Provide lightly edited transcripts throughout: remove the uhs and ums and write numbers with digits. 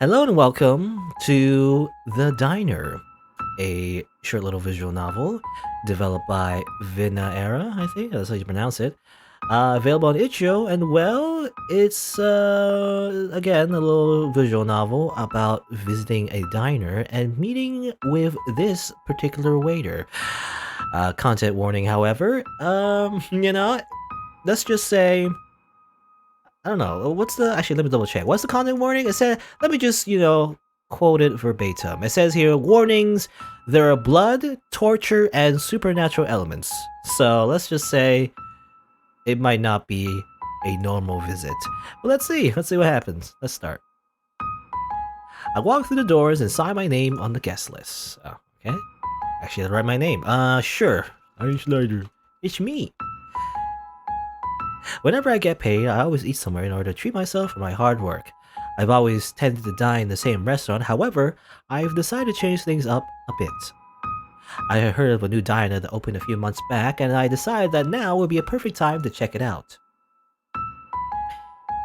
Hello and welcome to The Diner, a short little visual novel developed by Vinaera, I think that's how you pronounce it. Available on itch.io, and well, it's again a little visual novel about visiting a diner and meeting with this particular waiter. Content warning, however, let's just say I don't know. What's the actually? Let me double check. What's the content warning? It said. Let me just quote it verbatim. It says here, warnings: there are blood, torture, and supernatural elements. So let's just say it might not be a normal visit. But let's see. Let's see what happens. Let's start. I walked through the doors and saw my name on the guest list. Oh, okay. Actually, I'll write my name. Sure. SighingSlider. It's me. Whenever I get paid, I always eat somewhere in order to treat myself for my hard work. I've always tended to dine in the same restaurant, however, I've decided to change things up a bit. I heard of a new diner that opened a few months back, and I decided that now would be a perfect time to check it out.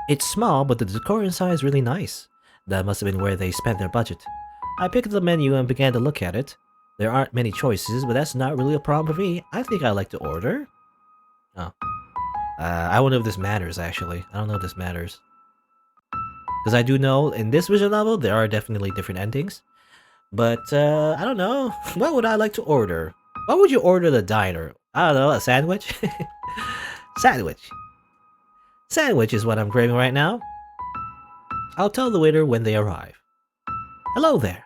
It's small, but the decor inside is really nice. That must have been where they spent their budget. I picked up the menu and began to look at it. There aren't many choices, but that's not really a problem for me. I think I'd like to order. Oh. I wonder if this matters, actually. I don't know if this matters. Because I do know, in this visual novel, there are definitely different endings. But, I don't know. What would I like to order? What would you order at the diner? I don't know, a sandwich? Sandwich. Sandwich is what I'm craving right now. I'll tell the waiter when they arrive. Hello there.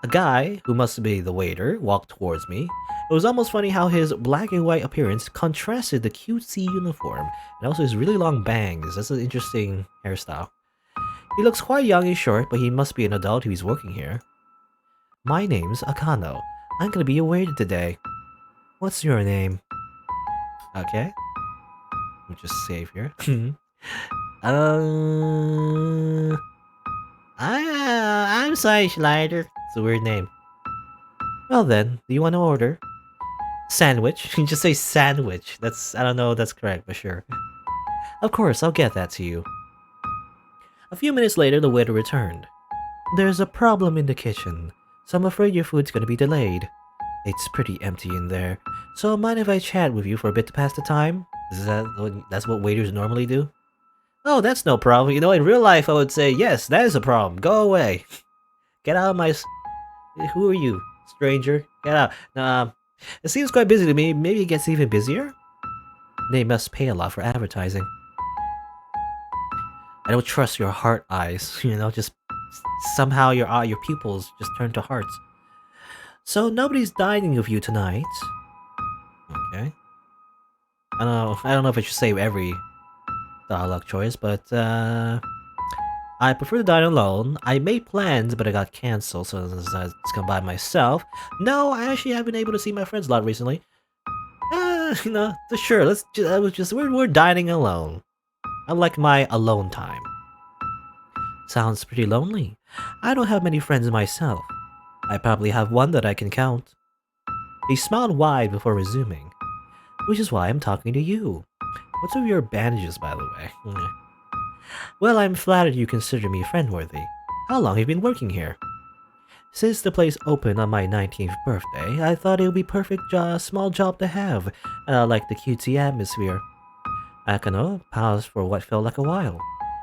A guy, who must be the waiter, walked towards me. It was almost funny how his black and white appearance contrasted the cutesy uniform, and also his really long bangs. That's an interesting hairstyle. He looks quite young and short, but he must be an adult if he's working here. My name's Akano. I'm gonna be your waiter today. What's your name? Okay. We'll just save here. I'm SighingSlider. It's a weird name. Well then, do you want to order? Sandwich? You just say sandwich. I don't know if that's correct, but sure. Of course, I'll get that to you. A few minutes later, the waiter returned. There's a problem in the kitchen, so I'm afraid your food's gonna be delayed. It's pretty empty in there, so mind if I chat with you for a bit to pass the time? That's what waiters normally do? Oh, that's no problem. You know, in real life, I would say, yes, that is a problem. Go away. Get out of my... Who are you, stranger? Get out. It seems quite busy to me. Maybe it gets even busier? They must pay a lot for advertising. I don't trust your heart eyes. Just somehow your pupils just turn to hearts. So nobody's dining with you tonight. Okay. I don't know if I should say every dialogue choice, but I prefer to dine alone. I made plans, but I got cancelled, so I just come by myself. No, I actually have been able to see my friends a lot recently. Sure, we're dining alone. I like my alone time. Sounds pretty lonely. I don't have many friends myself. I probably have one that I can count. He smiled wide before resuming, which is why I'm talking to you. What's with your bandages, by the way? Well, I'm flattered you consider me friend-worthy. How long have you been working here? Since the place opened on my 19th birthday, I thought it would be perfect small job to have, and I like the cutesy atmosphere. Akano paused for what felt like a while.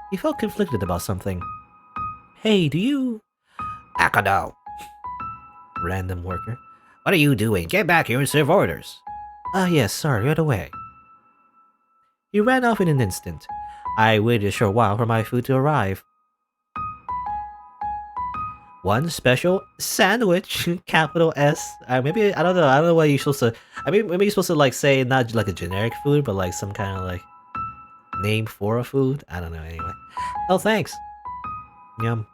He felt conflicted about something. Hey, do you... Akano! Random worker. What are you doing? Get back here and serve orders! Yes, sorry, right away. He ran off in an instant. I waited a short while for my food to arrive. One special sandwich, capital S. Maybe, I don't know what you're supposed to... maybe you're supposed to, like, say not like a generic food, but like some kind of, like, name for a food? I don't know, anyway. Oh, thanks. Yum.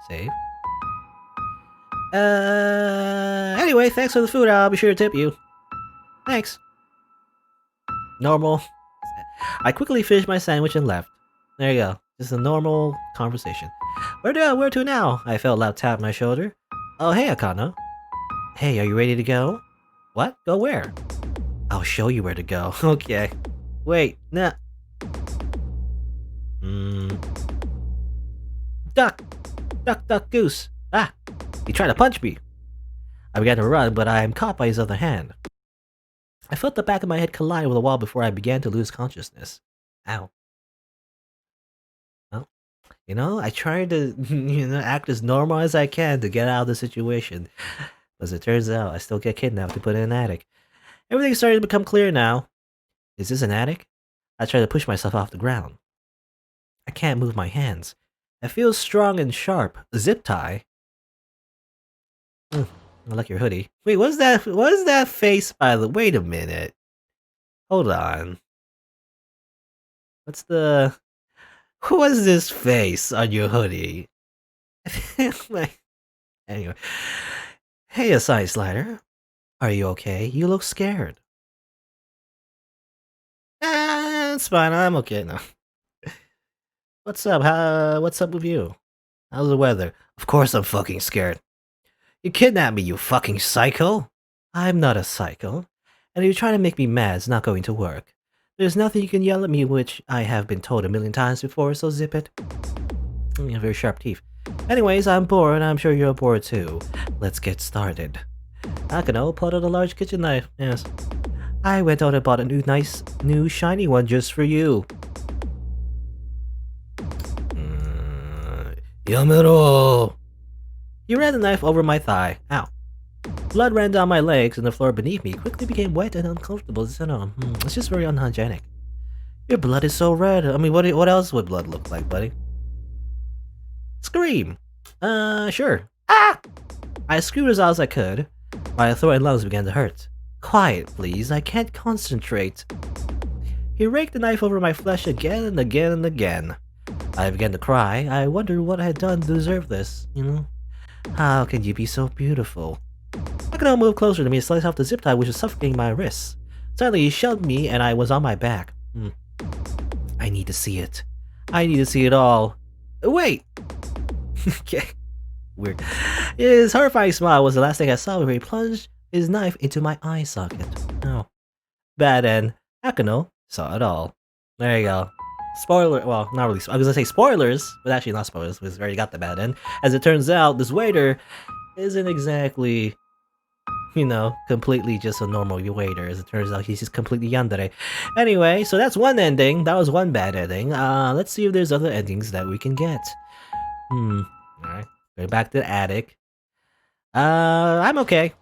Save. Anyway, thanks for the food. I'll be sure to tip you. Thanks. Normal. I quickly finished my sandwich and left. There you go. Just a normal conversation. Where to now? I felt a loud tap on my shoulder. Oh, hey, Akano. Hey, are you ready to go? What? Go where? I'll show you where to go. Okay. Wait, nah. Duck! Duck, duck, goose! Ah! He tried to punch me! I began to run, but I am caught by his other hand. I felt the back of my head collide with the wall before I began to lose consciousness. Ow. Well, I tried to, act as normal as I can to get out of the situation. As it turns out, I still get kidnapped and put in an attic. Everything's starting to become clear now. Is this an attic? I try to push myself off the ground. I can't move my hands. I feel strong and sharp. A zip tie? I like your hoodie. Wait, what's that face by the... Wait a minute. Hold on. What is this face on your hoodie? Anyway. Hey, SighingSlider. Are you okay? You look scared. It's fine. I'm okay now. What's up? What's up with you? How's the weather? Of course I'm fucking scared. You kidnapped me, you fucking psycho! I'm not a psycho. And if you're trying to make me mad, it's not going to work. There's nothing you can yell at me, which I have been told a million times before, so zip it. You have very sharp teeth. Anyways, I'm bored, and I'm sure you're bored too. Let's get started. Akano pulled out a large kitchen knife. Yes. I went out and bought a nice, new, shiny one just for you. Yamero! He ran the knife over my thigh. Ow. Blood ran down my legs, and the floor beneath me quickly became wet and uncomfortable. It's just very unhygienic. Your blood is so red. I mean, what else would blood look like, buddy? Scream! Sure. Ah! I screamed as loud as I could. My throat and lungs began to hurt. Quiet, please. I can't concentrate. He raked the knife over my flesh again and again and again. I began to cry. I wondered what I had done to deserve this, How can you be so beautiful? Akano moved closer to me and sliced off the zip tie which was suffocating my wrists. Suddenly he shoved me and I was on my back. I need to see it. I need to see it all. Wait! Okay. Weird. His horrifying smile was the last thing I saw before he plunged his knife into my eye socket. Oh. Bad end. Akano saw it all. There you go. Spoiler, well, not really. I was gonna say spoilers, but actually not spoilers, because we already got the bad end. As it turns out, this waiter isn't exactly, completely just a normal waiter. As it turns out, he's just completely yandere. Anyway, so that's one ending. That was one bad ending. Let's see if there's other endings that we can get. Alright. Going back to the attic. I'm okay.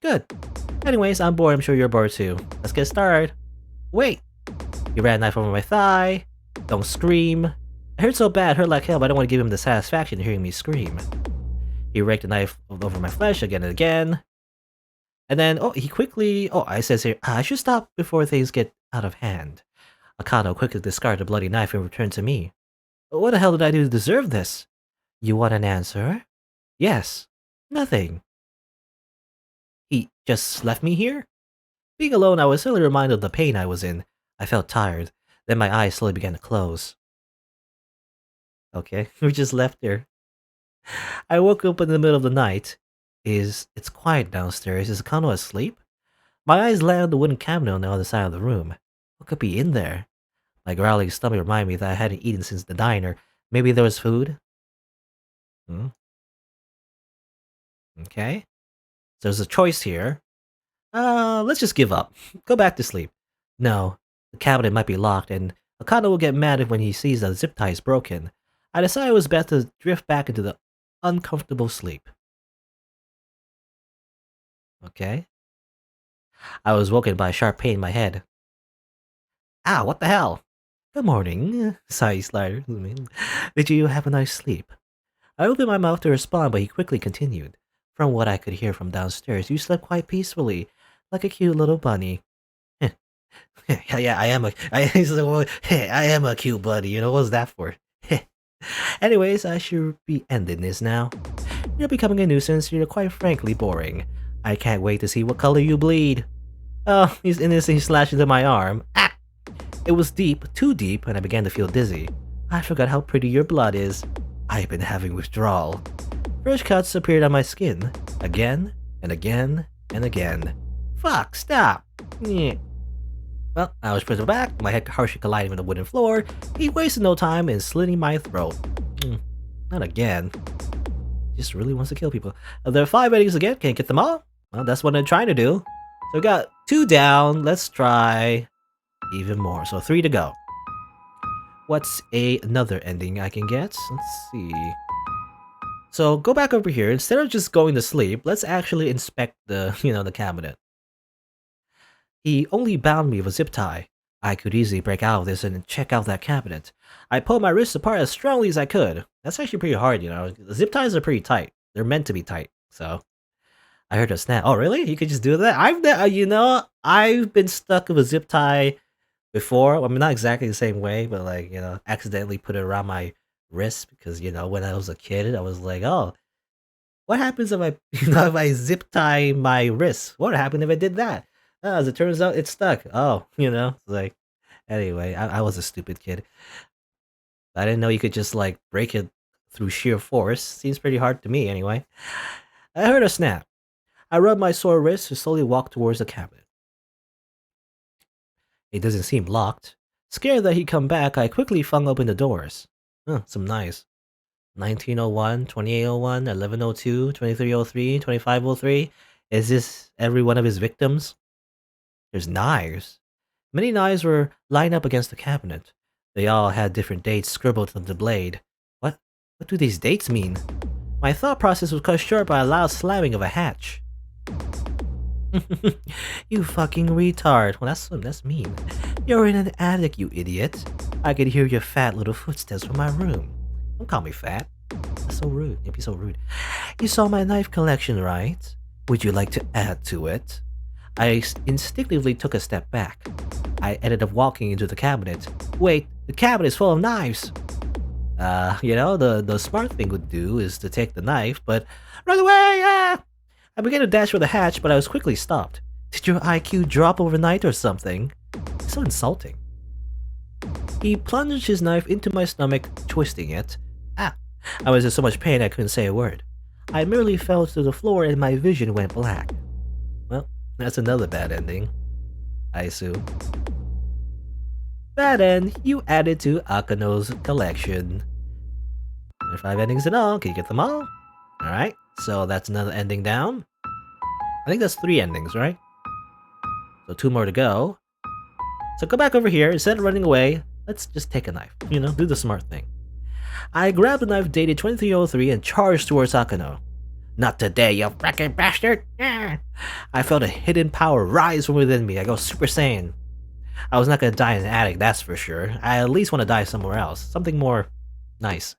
Good. Anyways, I'm bored. I'm sure you're bored too. Let's get started. Wait! He ran a knife over my thigh. Don't scream. I hurt so bad, hurt like hell, but I don't want to give him the satisfaction of hearing me scream. He raked the knife over my flesh again and again. And then, I says here, I should stop before things get out of hand. Akano quickly discarded the bloody knife and returned to me. What the hell did I do to deserve this? You want an answer? Yes. Nothing. He just left me here? Being alone, I was suddenly reminded of the pain I was in. I felt tired. Then my eyes slowly began to close. Okay, we just left here. I woke up in the middle of the night. It's quiet downstairs. Is Akano asleep? My eyes landed on the wooden cabinet on the other side of the room. What could be in there? My growling stomach reminded me that I hadn't eaten since the diner. Maybe there was food? Okay. So there's a choice here. Let's just give up. Go back to sleep. No, the cabinet might be locked, and Akano will get mad when he sees that the zip tie is broken. I decided it was best to drift back into the uncomfortable sleep. Okay. I was woken by a sharp pain in my head. Ow, what the hell? Good morning, SighingSlider. Did you have a nice sleep? I opened my mouth to respond, but he quickly continued. From what I could hear from downstairs, you slept quite peacefully, like a cute little bunny. Yeah, I am a cute bunny, what's that for? Anyways, I should be ending this now. You're becoming a nuisance, you're quite frankly boring. I can't wait to see what color you bleed. Oh, he's innocently slashed into my arm. Ah! It was deep, too deep, and I began to feel dizzy. I forgot how pretty your blood is. I've been having withdrawal. Fresh cuts appeared on my skin. Again, and again, and again. Fuck, stop! Yeah. Well, I was pushed back, my head harshly colliding with the wooden floor. He wasted no time in slitting my throat. Not again. Just really wants to kill people. There are 5 endings again. Can't get them all? Well, that's what I'm trying to do. So we got 2 down. Let's try even more. So 3 to go. What's another ending I can get? Let's see. So go back over here. Instead of just going to sleep, let's actually inspect the, the cabinet. He only bound me with a zip tie. I could easily break out of this and check out that cabinet. I pulled my wrists apart as strongly as I could. That's actually pretty hard, The zip ties are pretty tight. They're meant to be tight, so... I heard a snap. Oh, really? You could just do that? I've been stuck with a zip tie before. I mean, not exactly the same way, but accidentally put it around my wrist because, when I was a kid, I was like, oh, what happens if I, if I zip tie my wrist? What happened if I did that? As it turns out, it's stuck. Oh, anyway, I was a stupid kid. I didn't know you could just, break it through sheer force. Seems pretty hard to me, anyway. I heard a snap. I rubbed my sore wrist and slowly walked towards the cabinet. It doesn't seem locked. Scared that he'd come back, I quickly flung open the doors. Some knives. 1901, 2801, 1102, 2303, 2503. Is this every one of his victims? There's knives. Many knives were lined up against the cabinet. They all had different dates scribbled on the blade. What do these dates mean? My thought process was cut short by a loud slamming of a hatch. You fucking retard. Well, that's mean. You're in an attic, you idiot. I could hear your fat little footsteps from my room. Don't call me fat. That's so rude. You'd be so rude. You saw my knife collection, right? Would you like to add to it? I instinctively took a step back. I ended up walking into the cabinet. Wait, the cabinet is full of knives. The smart thing would do is to take the knife, but run away! Ah! I began to dash for the hatch, but I was quickly stopped. Did your IQ drop overnight or something? It's so insulting. He plunged his knife into my stomach, twisting it. Ah! I was in so much pain I couldn't say a word. I merely fell to the floor and my vision went black. Well, that's another bad ending, I assume. Bad end, you added to Akano's collection. There are 5 endings in all. Can you get them all? Alright, so that's another ending down. I think that's 3 endings, right? So 2 more to go. So go back over here. Instead of running away, let's just take a knife. Do the smart thing. I grabbed the knife dated 2303 and charged towards Akano. Not today, you frickin' bastard! I felt a hidden power rise from within me. I go Super Saiyan. I was not gonna die in an attic, that's for sure. I at least want to die somewhere else. Something more nice.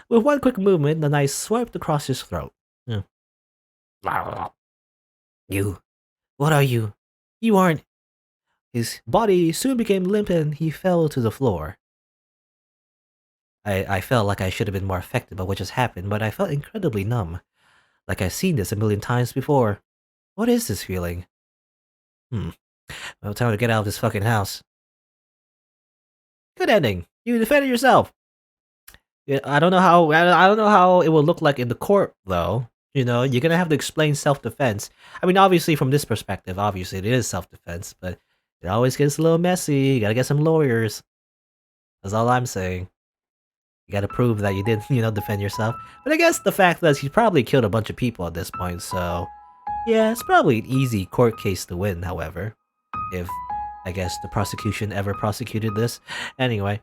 With one quick movement, the knife swiped across his throat. You. What are you? You aren't... His body soon became limp and he fell to the floor. I felt like I should have been more affected by what just happened, but I felt incredibly numb. Like I've seen this a million times before. What is this feeling? Well, time to get out of this fucking house. Good ending. You defended yourself. Yeah, I don't know how it will look like in the court, though. You're gonna have to explain self-defense. I mean, obviously, from this perspective, obviously it is self-defense, but it always gets a little messy. You gotta get some lawyers. That's all I'm saying. You gotta prove that you did, defend yourself. But I guess the fact that he's probably killed a bunch of people at this point, so... Yeah, it's probably an easy court case to win, however. If, I guess, the prosecution ever prosecuted this. Anyway.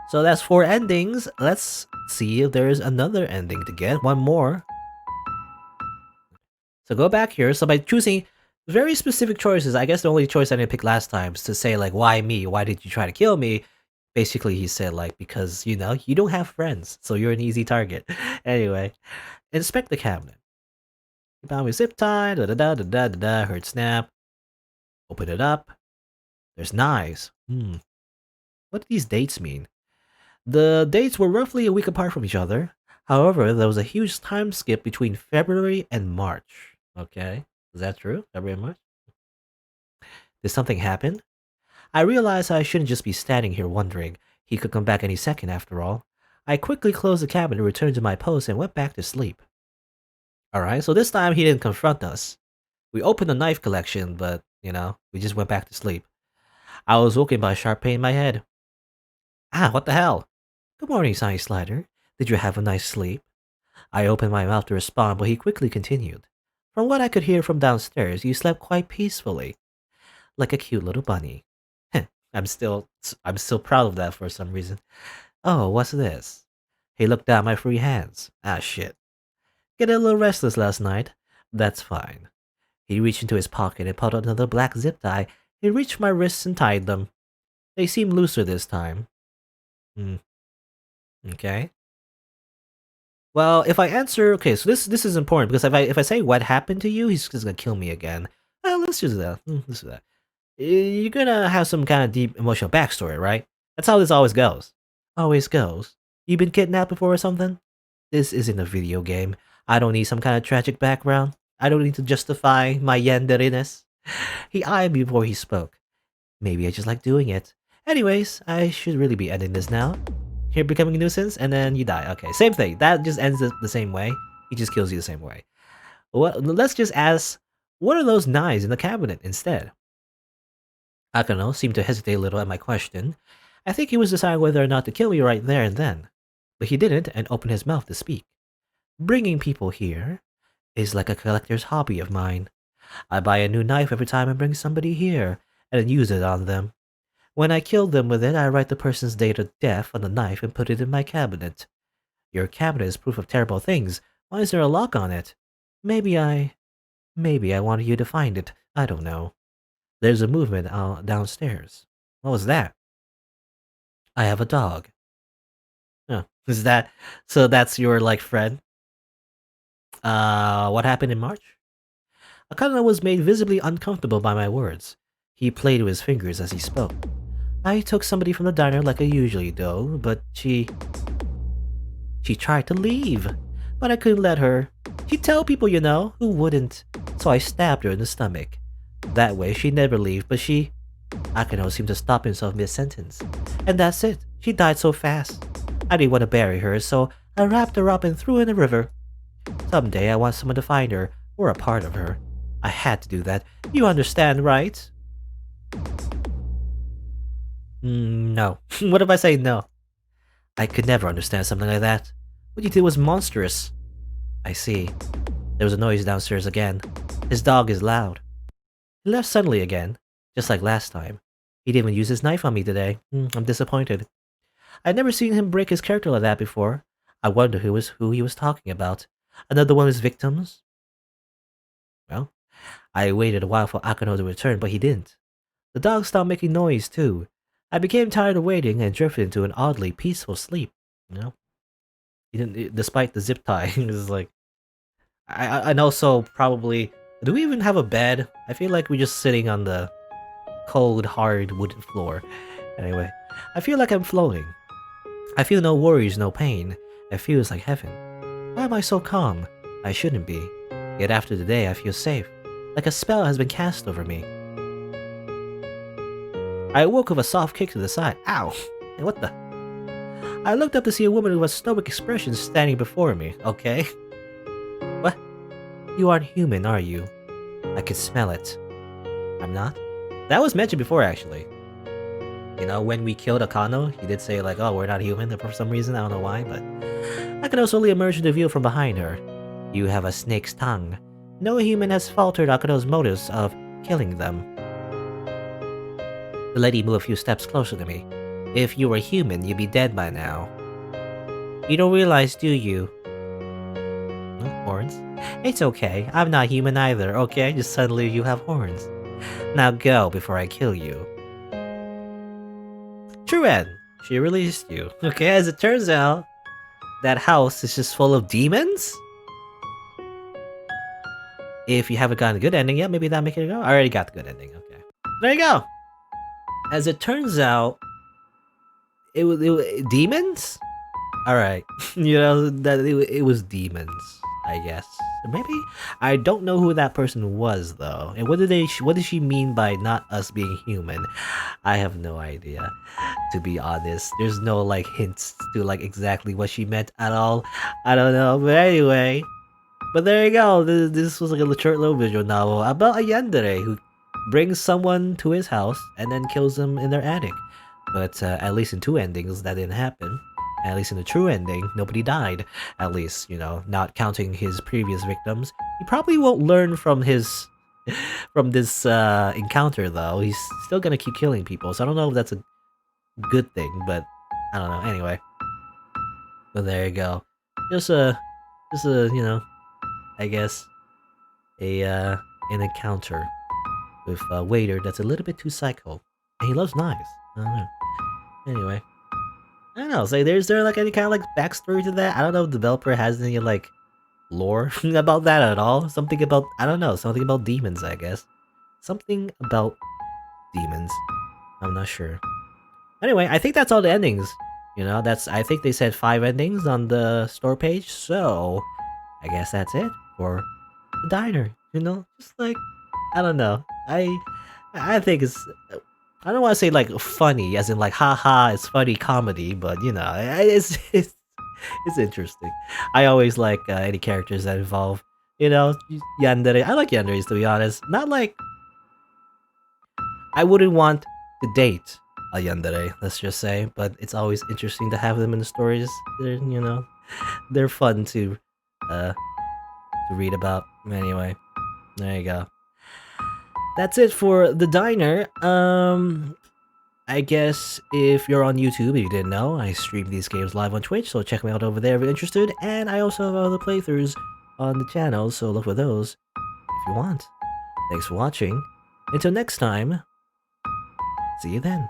So that's 4 endings. Let's see if there's another ending to get. One more. So go back here. So by choosing very specific choices, I guess the only choice I didn't pick last time is to say, why me? Why did you try to kill me? Basically, he said, because, you don't have friends, so you're an easy target. Anyway, inspect the cabinet. Found me zip tie, da-da-da-da-da-da, heard snap. Open it up. There's knives. What do these dates mean? The dates were roughly a week apart from each other. However, there was a huge time skip between February and March. Okay, is that true? February and March? Did something happen? I realized I shouldn't just be standing here wondering. He could come back any second after all. I quickly closed the cabinet, returned to my post, and went back to sleep. Alright, so this time he didn't confront us. We opened the knife collection, but, we just went back to sleep. I was woken by a sharp pain in my head. Ah, what the hell? Good morning, SighingSlider. Did you have a nice sleep? I opened my mouth to respond, but he quickly continued. From what I could hear from downstairs, you slept quite peacefully, like a cute little bunny. Heh, I'm still proud of that for some reason. Oh, what's this? He looked down my free hands. Ah, shit. Getting a little restless last night. That's fine. He reached into his pocket and pulled out another black zip tie. He reached my wrists and tied them. They seemed looser this time. Hmm. Okay. Well, if I answer, okay, so this is important because if I say what happened to you, he's just gonna kill me again. Well, let's just do that. Let's do that. You're gonna have some kind of deep emotional backstory, right? That's how this always goes. Always goes. You been kidnapped before or something? This isn't a video game. I don't need some kind of tragic background. I don't need to justify my yanderiness. He eyed me before he spoke. Maybe I just like doing it. Anyways, I should really be ending this now. Here becoming a nuisance, and then you die. Okay, same thing. That just ends the same way. He just kills you the same way. Well, let's just ask, what are those knives in the cabinet instead? Akano seemed to hesitate a little at my question. I think he was deciding whether or not to kill me right there and then. But he didn't and opened his mouth to speak. Bringing people here is like a collector's hobby of mine. I buy a new knife every time I bring somebody here, and then use it on them. When I kill them with it, I write the person's date of death on the knife and put it in my cabinet. Your cabinet is proof of terrible things. Why is there a lock on it? Maybe I wanted you to find it. I don't know. There's a movement downstairs. What was that? I have a dog. Oh, is that so? That's your like friend? What happened in March? Akano was made visibly uncomfortable by my words. He played with his fingers as he spoke. I took somebody from the diner like I usually do, but she tried to leave. But I couldn't let her. She'd tell people, you know, who wouldn't. So I stabbed her in the stomach. That way she'd never leave, but Akano seemed to stop himself mid-sentence. And that's it. She died so fast. I didn't want to bury her, so I wrapped her up and threw her in the river. Someday I want someone to find her, or a part of her. I had to do that. You understand, right? No. What if I say no? I could never understand something like that. What you did was monstrous. I see. There was a noise downstairs again. His dog is loud. He left suddenly again, just like last time. He didn't even use his knife on me today. I'm disappointed. I'd never seen him break his character like that before. I wonder who he was talking about. Another one of his victims? Well, I waited a while for Akano to return, but he didn't. The dog stopped making noise, too. I became tired of waiting and drifted into an oddly peaceful sleep. You know? He didn't, despite the zip tie. It was like... and also, probably... Do we even have a bed? I feel like we're just sitting on the cold, hard wooden floor. Anyway, I feel like I'm floating. I feel no worries, no pain. It feels like heaven. Why am I so calm? I shouldn't be. Yet after the day, I feel safe. Like a spell has been cast over me. I awoke with a soft kick to the side. Ow! Hey, what the? I looked up to see a woman with a stoic expression standing before me. Okay. What? You aren't human, are you? I can smell it. I'm not? That was mentioned before, actually. You know, when we killed Akano, he did say like, oh, we're not human for some reason, I don't know why, but... Akano slowly emerged into view from behind her. You have a snake's tongue. No human has faltered Akano's motives of killing them. The lady moved a few steps closer to me. If you were human, you'd be dead by now. You don't realize, do you? Oh, horns? It's okay, I'm not human either, okay? Just suddenly you have horns. Now go before I kill you. True end. She released you. Okay, as it turns out, that house is just full of demons? If you haven't gotten a good ending yet, maybe that'll make it go. I already got the good ending, okay. There you go! As it turns out, it was demons? Alright, you know, that it was demons, I guess. Maybe? I don't know who that person was, though. And what did she mean by not us being human? I have no idea, to be honest. There's no, like, hints to, like, exactly what she meant at all. I don't know, but anyway. But there you go, this was like a short little visual novel about a yandere who brings someone to his house and then kills them in their attic. But at least in 2 endings, that didn't happen. At least in the true ending, nobody died. At least, you know, not counting his previous victims. He probably won't learn from his from this encounter though. He's still gonna keep killing people. So I don't know if that's a good thing, but I don't know. Anyway, but there you go. Just a, you know, I guess an encounter with a waiter that's a little bit too psycho, and he loves knives. I don't know. Anyway, I don't know. So is there like any kind of like backstory to that? I don't know if the developer has any like lore about that at all. Something about I don't know. Something about demons, I guess. Something about demons. I'm not sure. Anyway, I think that's all the endings. You know, I think they said 5 endings on the store page, so I guess that's it for the diner. You know, just like I don't know. I think it's I don't want to say like funny, as in like haha, it's funny comedy, but you know, it's interesting. I always like any characters that involve, you know, yandere. I like yanderes to be honest. Not like I wouldn't want to date a yandere, let's just say, but it's always interesting to have them in the stories. They're, you know, they're fun to read about. Anyway, there you go. That's it for the diner. I guess if you're on YouTube, if you didn't know, I stream these games live on Twitch, so check me out over there if you're interested. And I also have other playthroughs on the channel, so look for those if you want. Thanks for watching. Until next time, see you then.